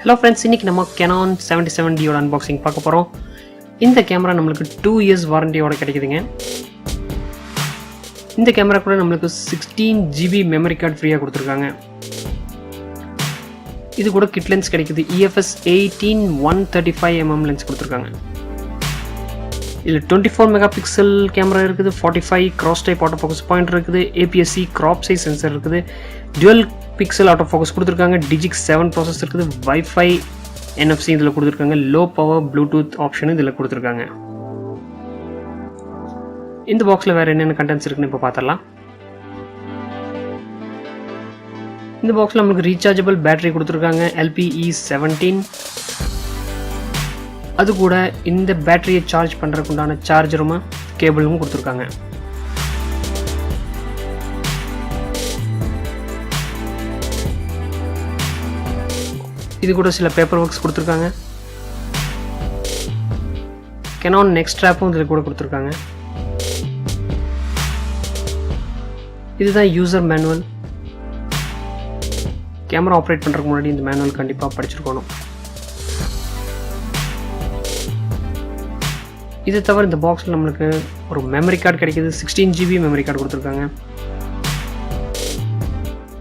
Hello friends, இன்னைக்கு நம்ம Canon 77D ஓட unboxing பார்க்க போறோம். இந்த கேமரா நமக்கு 2 years warranty ஓட கிடைக்குதுங்க. இந்த கேமரா கூட நமக்கு 16GB memory card ஃப்ரீயா கொடுத்திருக்காங்க. இது கூட kit lens கிடைக்குது. EOS 185mm lens கொடுத்திருக்காங்க. இதுல 24 மெகாபிக்சல் கேமரா இருக்குது, 45 cross type auto focus point இருக்குது, APS-C crop size sensor இருக்குது, dual pixel auto focus கொடுத்திருக்காங்க, Digix 7 processor இருக்குது, Wi-Fi NFC இதுல கொடுத்திருக்காங்க, low power Bluetooth option இதுல கொடுத்திருக்காங்க. இந்த பாக்ஸ்ல வேற என்னென்ன கண்டென்ட்ஸ் இருக்குன்னு இப்ப பார்த்தறலாம். இந்த பாக்ஸ்ல நமக்கு ரீசார்ஜபிள் பேட்டரி கொடுத்திருக்காங்க, LPE17. அது கூட இந்த பேட்டரியை சார்ஜ் பண்றதுக்கு உண்டான சார்ஜரும் கேபிளும் கொடுத்திருக்காங்க. இது கூட சில பேப்பர் ஒர்க்ஸ் கொடுத்திருக்காங்க. Canon neck strapம் இதுல கூட கொடுத்திருக்காங்க. இதுதான் யூசர் மேனுவல். கேமரா ஆபரேட் பண்றதுக்கு முன்னாடி இந்த மேனுவல் கண்டிப்பா படிச்சிருக்கணும். இது தவிர இந்த பாக்ஸ்ல நமக்கு ஒரு மெமரி கார்டு கிடைக்குது, 16GB மெமரி கார்டு கொடுத்திருக்காங்க.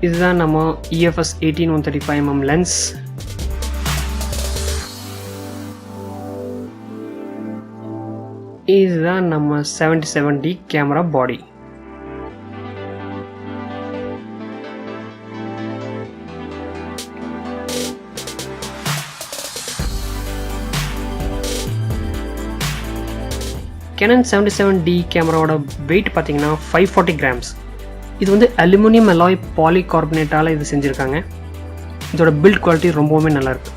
இதுதான் நம்ம EOS 185mm லென்ஸ். இதுதான் நம்ம 77D கேமரா பாடி. Canon 77D கேமராவோட weight பார்த்தீங்கன்னா 540 grams. இது வந்து அலுமினியம் அலாய் பாலிகார்பனேட்டால இது செஞ்சிருக்காங்க. இதோட பில்ட் குவாலிட்டி ரொம்பவே நல்லா இருக்கு.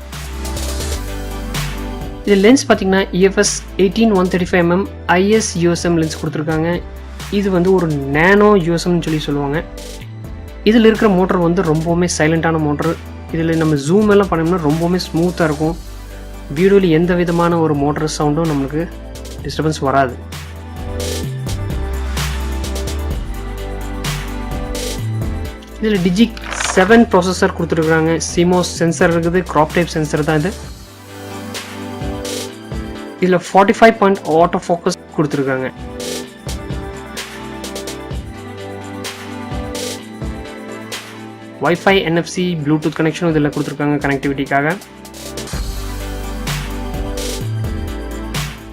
இது லென்ஸ் பார்த்தீங்கன்னா EOS 18135mm IS USM lens கொடுத்துருக்காங்க. இது வந்து ஒரு நேனோ USMனு சொல்லுவாங்க. இதில் இருக்கிற மோட்டர் வந்து ரொம்பவுமே சைலண்டான மோட்டர். இதில் நம்ம ஜூம் எல்லாம் பண்ணோம்னா ரொம்பவுமே ஸ்மூத்தாக இருக்கும். வீடியோவில் எந்த விதமான ஒரு மோட்டர் சவுண்டும் நம்மளுக்கு டிஸ்டர்பன்ஸ் வராது. இதில் Digix 7 ப்ராசஸர் கொடுத்துருக்காங்க, CMOS சென்சர் இருக்குது, crop type சென்சர் தான் இது. இதில் 45 பாயிண்ட் ஆட்டோ ஃபோக்கஸ் கொடுத்துருக்காங்க. Wi-Fi NFC Bluetooth கனெக்ஷனும் இதில் கொடுத்துருக்காங்க கனெக்டிவிட்டிக்காக.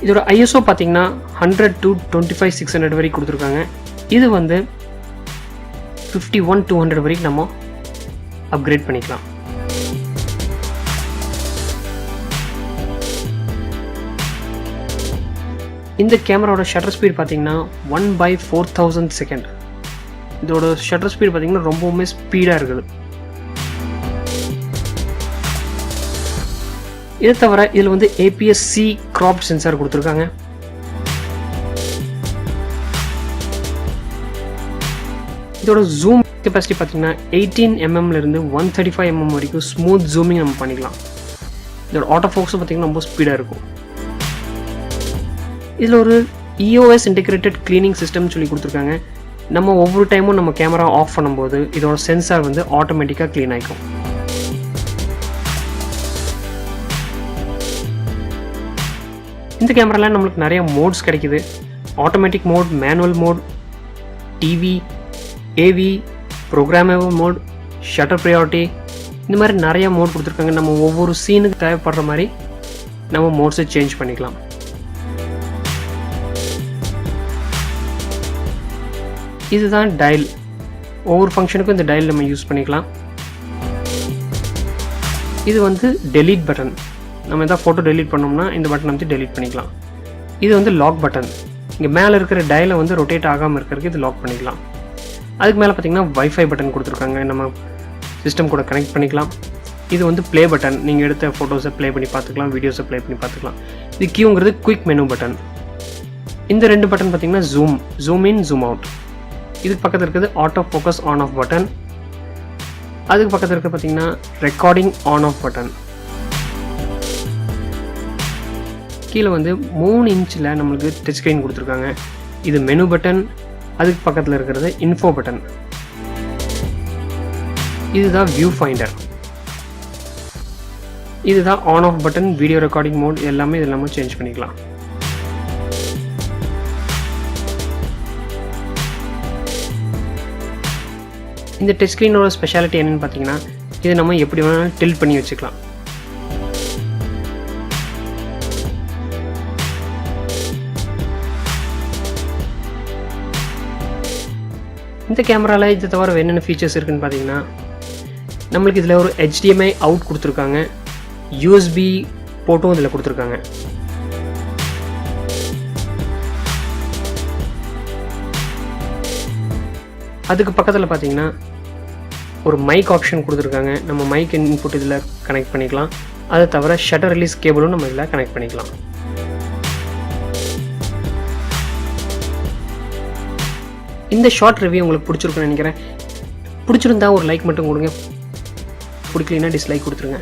இதோட ISO பார்த்தீங்கன்னா 100 to 25600 வரைக்கும் கொடுத்துருக்காங்க. இது வந்து 51-200 வரைக்கும் நம்ம அப்கிரேட் பண்ணிக்கலாம். இந்த கேமராவோட ஷட்டர் ஸ்பீட் பார்த்தீங்கன்னா 1/4000 செகண்ட். இதோட ஷட்டர் ஸ்பீட் பார்த்தீங்கன்னா ரொம்பவுமே ஸ்பீடாக இருக்குது. இதை தவிர இதில் வந்து APS-C crop சென்சார் கொடுத்துருக்காங்க. இதோட ஜூம் கெப்பாசிட்டி பார்த்தீங்கன்னா 18mm இருந்து 135mm வரைக்கும் ஸ்மூத் ஜூமிங் நம்ம பண்ணிக்கலாம். இதோட ஆட்டோ ஃபோக்கஸ் பார்த்தீங்கன்னா ரொம்ப ஸ்பீடாக இருக்கும். இதில் ஒரு EOS இன்டெகிரேட்டட் கிளீனிங் சிஸ்டம் சொல்லி கொடுத்துருக்காங்க. நம்ம ஒவ்வொரு டைமும் நம்ம கேமரா ஆஃப் பண்ணும்போது இதோட சென்சார் வந்து ஆட்டோமேட்டிக்காக க்ளீன் ஆகிக்கும். இந்த கேமரால நம்மளுக்கு நிறைய மோட்ஸ் கிடைக்குது. Automatic mode, manual mode, TV, AV, programmable mode, shutter priority, இந்த மாதிரி நிறைய மோட் கொடுத்துருக்காங்க. நம்ம ஒவ்வொரு சீனுக்கு தேவைப்படுற மாதிரி நம்ம மோட்ஸை சேஞ்ச் பண்ணிக்கலாம். இதுதான் டயல். ஒவ்வொரு ஃபங்க்ஷனுக்கும் இந்த டயல் நம்ம யூஸ் பண்ணிக்கலாம். இது வந்து டெலீட் பட்டன். நம்ம எதாவது ஃபோட்டோ டெலீட் பண்ணோம்னா இந்த பட்டன் வந்து டெலீட் பண்ணிக்கலாம். இது வந்து லாக் பட்டன். இங்கே மேலே இருக்கிற டயலை வந்து ரொட்டேட் ஆகாமல் இருக்கிறதுக்கு இது லாக் பண்ணிக்கலாம். அதுக்கு மேலே பார்த்தீங்கன்னா Wi-Fi பட்டன் கொடுத்துருக்காங்க, நம்ம சிஸ்டம் கூட கனெக்ட் பண்ணிக்கலாம். இது வந்து ப்ளே பட்டன். நீங்கள் எடுத்த ஃபோட்டோஸை ப்ளே பண்ணி பார்த்துக்கலாம், வீடியோஸை ப்ளே பண்ணி பார்த்துக்கலாம். இது கியூங்கிறது குயிக் மெனு பட்டன். இந்த ரெண்டு பட்டன் பார்த்தீங்கன்னா ஜூம் இன், ஜூம் அவுட். இதுக்கு பக்கத்தில் இருக்கிறது auto focus on off button. அதுக்கு பக்கத்தில் இருக்கிறது பார்த்தீங்கன்னா ரெக்கார்டிங் ஆன் ஆஃப் பட்டன். கீழே வந்து 3 இன்ச்சில் நம்மளுக்கு டச் ஸ்க்ரீன் கொடுத்துருக்காங்க. இது மெனு பட்டன். அதுக்கு பக்கத்தில் இருக்கிறது இன்ஃபோ பட்டன். இதுதான் வியூ ஃபைண்டர். இதுதான் on off button, video recording mode எல்லாமே இது நம்ம சேஞ்ச் பண்ணிக்கலாம். இந்த டச் ஸ்க்ரீனோட ஸ்பெஷாலிட்டி என்னென்னு பார்த்தீங்கன்னா, இதை நம்ம எப்படி வேணாலும் டில்ட் பண்ணி வச்சுக்கலாம். இந்த கேமராவில் இது தவிர என்னென்ன ஃபீச்சர்ஸ் இருக்குதுன்னு பார்த்தீங்கன்னா, நம்மளுக்கு இதில் ஒரு HDMI அவுட் கொடுத்துருக்காங்க, USB போர்ட்டும் இதில் கொடுத்துருக்காங்க. அதுக்கு பக்கத்தில் பார்த்தீங்கன்னா ஒரு மைக் ஆப்ஷன் கொடுத்துருக்காங்க. நம்ம மைக் இன்புட் இதில் கனெக்ட் பண்ணிக்கலாம். அதை தவிர ஷட்டர் ரிலீஸ் கேபிளும் நம்ம இதில் கனெக்ட் பண்ணிக்கலாம். இந்த ஷார்ட் ரிவ்யூ உங்களுக்கு பிடிச்சிருக்குன்னு நினைக்கிறேன். பிடிச்சிருந்தா ஒரு லைக் மட்டும் கொடுங்க, பிடிக்கலைன்னா டிஸ்லைக் கொடுத்துருங்க.